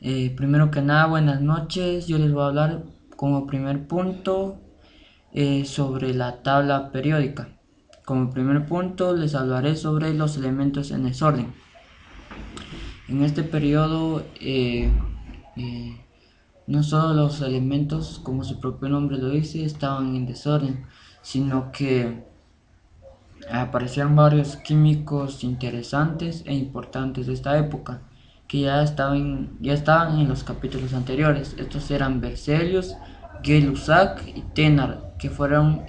Primero que nada, buenas noches. Yo les voy a hablar como primer punto sobre la tabla periódica. Como primer punto les hablaré sobre los elementos en desorden. En este periodo eh, no solo los elementos, como su propio nombre lo dice, estaban en desorden, sino que aparecieron varios químicos interesantes e importantes de esta época que ya estaban en los capítulos anteriores. Estos eran Berzelius, Gay-Lussac y Thénard, que fueron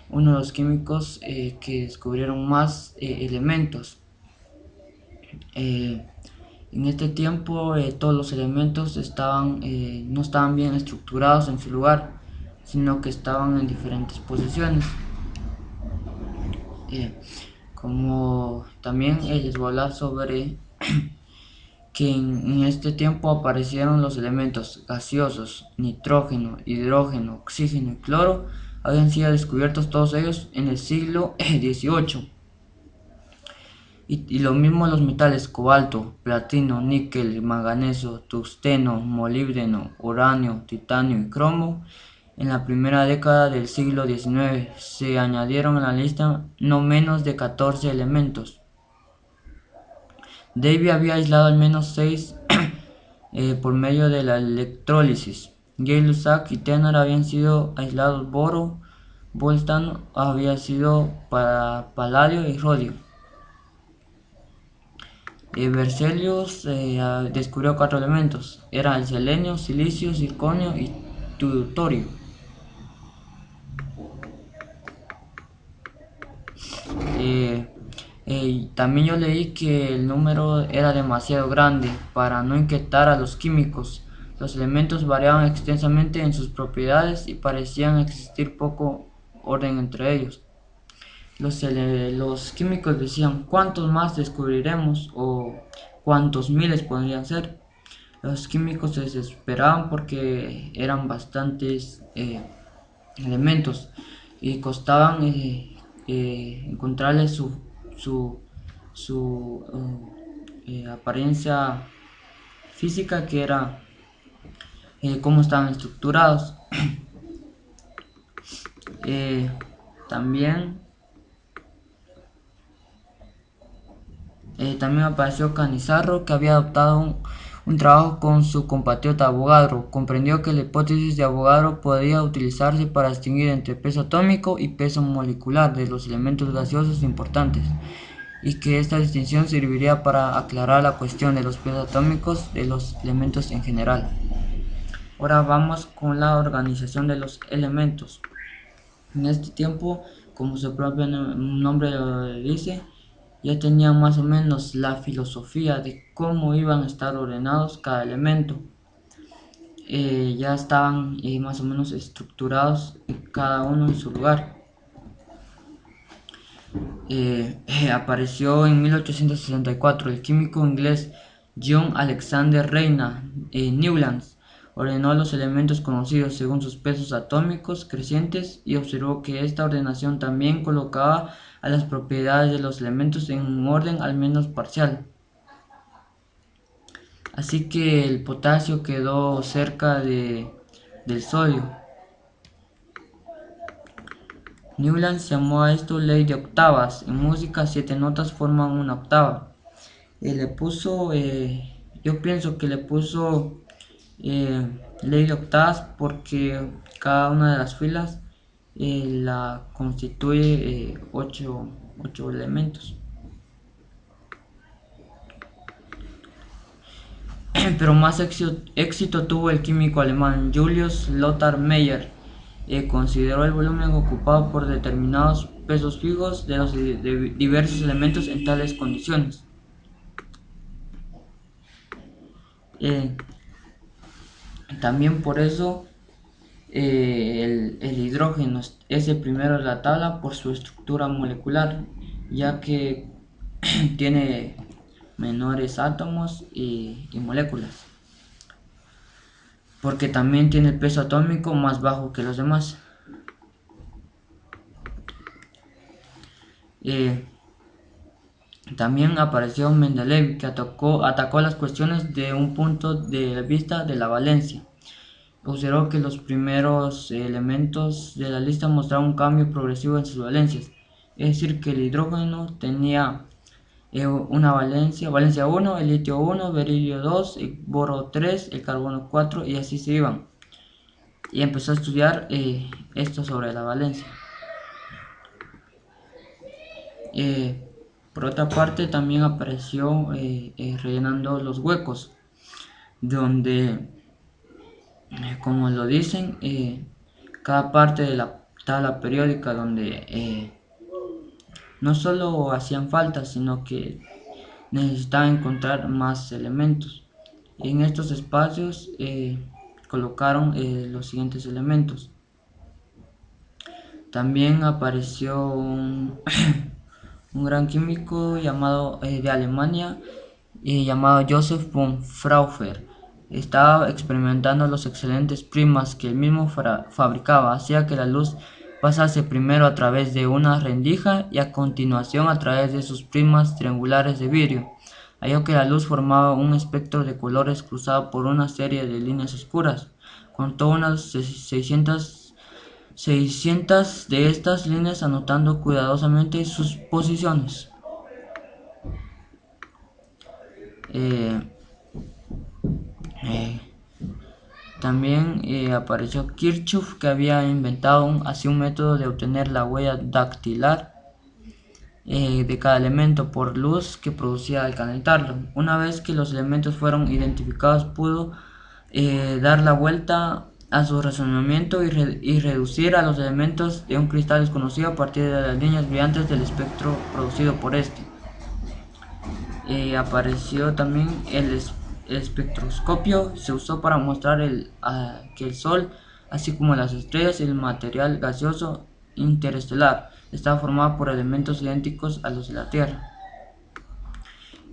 uno de los químicos que descubrieron más elementos. Eh, en este tiempo todos los elementos no estaban bien estructurados en su lugar, sino que estaban en diferentes posiciones. Eh, Como también les voy a hablar sobre que en este tiempo aparecieron los elementos gaseosos, nitrógeno, hidrógeno, oxígeno y cloro, habían sido descubiertos todos ellos en el siglo XVIII. Y lo mismo los metales cobalto, platino, níquel, manganeso, tungsteno, molibdeno, uranio, titanio y cromo. En la primera década del siglo XIX se añadieron a la lista no menos de 14 elementos. Davy había aislado al menos 6 por medio de la electrólisis. Gay-Lussac y Thénard habían sido aislados boro, Voltan había sido para paladio y rodio. Berzelius descubrió 4 elementos, era el selenio, silicio, circonio y tutorio. Eh, También yo leí que el número era demasiado grande para no inquietar a los químicos. Los elementos variaban extensamente en sus propiedades y parecían existir poco orden entre ellos. Los químicos decían, ¿cuántos más descubriremos? ¿O cuántos miles podrían ser? Los químicos se desesperaban porque eran bastantes elementos y costaban encontrarles su apariencia física, que era cómo estaban estructurados. Eh, también También apareció Canizaro, que había adoptado un trabajo con su compatriota Avogadro. Comprendió que la hipótesis de Avogadro podía utilizarse para distinguir entre peso atómico y peso molecular de los elementos gaseosos importantes, y que esta distinción serviría para aclarar la cuestión de los pesos atómicos de los elementos en general. Ahora vamos con la organización de los elementos. En este tiempo, como su propio nombre lo dice, ya tenían más o menos la filosofía de cómo iban a estar ordenados cada elemento. Ya estaban más o menos estructurados cada uno en su lugar. Apareció en 1864 el químico inglés John Alexander Newlands. Ordenó los elementos conocidos según sus pesos atómicos crecientes y observó que esta ordenación también colocaba a las propiedades de los elementos en un orden al menos parcial. Así que el potasio quedó cerca del sodio. Newlands llamó a esto ley de octavas. En música 7 notas forman una octava. Yo pienso que le puso ley de octavas porque cada una de las filas la constituye 8 elementos. Pero más éxito tuvo el químico alemán Julius Lothar Meyer. Consideró el volumen ocupado por determinados pesos fijos de los diversos elementos en tales condiciones. Eh, También por eso el hidrógeno es el primero de la tabla por su estructura molecular, ya que tiene menores átomos y moléculas, porque también tiene el peso atómico más bajo que los demás. Eh, También apareció Mendeleev, que atacó las cuestiones de un punto de vista de la valencia. Observó que los primeros elementos de la lista mostraban un cambio progresivo en sus valencias, es decir, que el hidrógeno tenía una valencia 1, el litio 1, berilio 2, el boro 3, el carbono 4 y así se iban. Y empezó a estudiar esto sobre la valencia. Por otra parte, también apareció rellenando los huecos, donde, como lo dicen, cada parte de la tabla periódica donde no solo hacían falta, sino que necesitaban encontrar más elementos. En estos espacios colocaron los siguientes elementos. También apareció un gran químico llamado de Alemania llamado Joseph von Fraunhofer. Estaba experimentando los excelentes prismas que él mismo fabricaba. Hacía que la luz pasase primero a través de una rendija y a continuación a través de sus prismas triangulares de vidrio. Halló que la luz formaba un espectro de colores cruzado por una serie de líneas oscuras. Contó unas 600 de estas líneas, anotando cuidadosamente sus posiciones. También apareció Kirchhoff, que había inventado así un método de obtener la huella dactilar de cada elemento por luz que producía al calentarlo. Una vez que los elementos fueron identificados, pudo dar la vuelta a su razonamiento y reducir a los elementos de un cristal desconocido a partir de las líneas brillantes del espectro producido por este. Apareció también el espectroscopio. Se usó para mostrar que el Sol, así como las estrellas y el material gaseoso interestelar, estaba formado por elementos idénticos a los de la Tierra.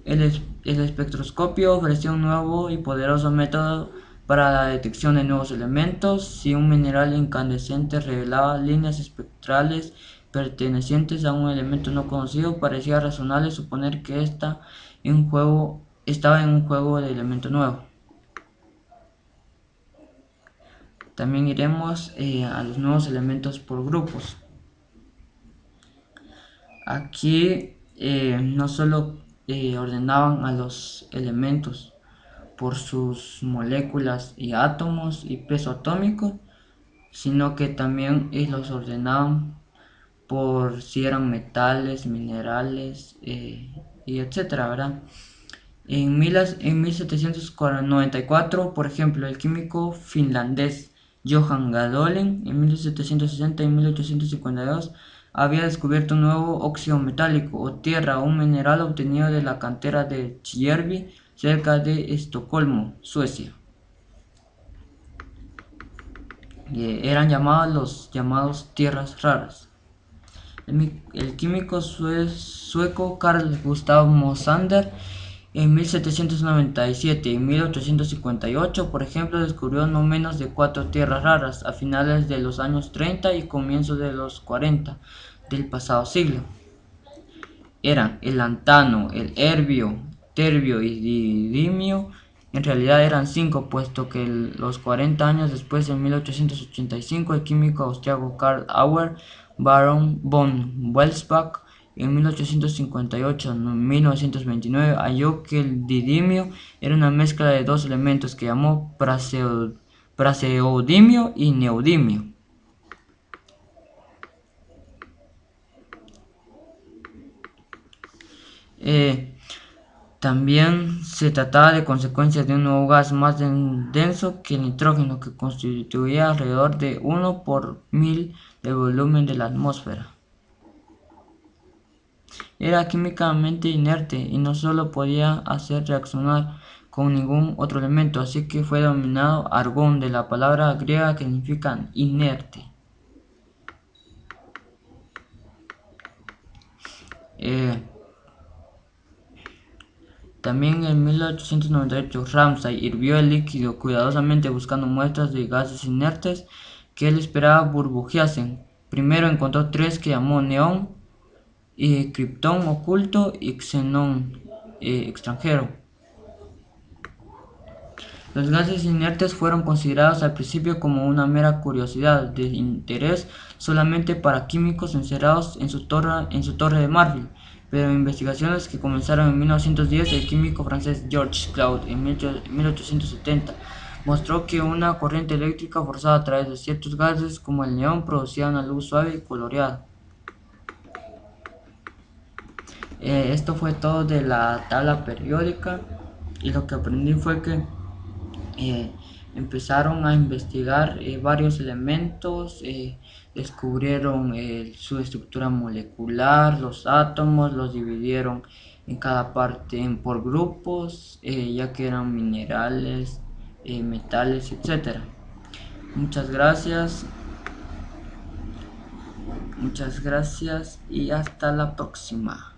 El espectroscopio ofreció un nuevo y poderoso método para la detección de nuevos elementos. Si un mineral incandescente revelaba líneas espectrales pertenecientes a un elemento no conocido, parecía razonable suponer que estaba en un juego de elemento nuevo. También iremos a los nuevos elementos por grupos. Aquí no solo ordenaban a los elementos por sus moléculas y átomos y peso atómico, sino que también los ordenaban por si eran metales, minerales y etcétera, ¿verdad? En 1794, por ejemplo, el químico finlandés Johan Gadolin en 1760 y 1852 había descubierto un nuevo óxido metálico o tierra, un mineral obtenido de la cantera de Tjärvi cerca de Estocolmo, Suecia. Eran los llamados tierras raras. El químico sueco Carl Gustav Mosander en 1797 y 1858, por ejemplo, descubrió no menos de 4 tierras raras a finales de los años 30 y comienzos de los 40 del pasado siglo. Eran el lantano, el erbio, terbio y didimio. En realidad eran 5, puesto que los 40 años después, en 1885, el químico austriaco Karl Auer Baron von Welsbach en 1858-1929 halló que el didimio era una mezcla de dos elementos que llamó praseodimio y neodimio. También se trataba de consecuencias de un nuevo gas más denso que el nitrógeno, que constituía alrededor de 1 por 1000 del volumen de la atmósfera. Era químicamente inerte y no solo podía hacer reaccionar con ningún otro elemento, así que fue denominado argón, de la palabra griega que significa inerte. También en 1898 Ramsay hirvió el líquido cuidadosamente buscando muestras de gases inertes que él esperaba burbujeasen. Primero encontró 3 que llamó neón, criptón oculto y xenón extranjero. Los gases inertes fueron considerados al principio como una mera curiosidad de interés solamente para químicos encerrados en su torre de marfil, pero investigaciones que comenzaron en 1910, el químico francés Georges Claude en 1870 mostró que una corriente eléctrica forzada a través de ciertos gases como el neón producía una luz suave y coloreada. Esto fue todo de la tabla periódica, y lo que aprendí fue que eh, empezaron a investigar varios elementos, descubrieron su estructura molecular, los átomos, los dividieron en cada parte por grupos, ya que eran minerales, metales, etc. Muchas gracias y hasta la próxima.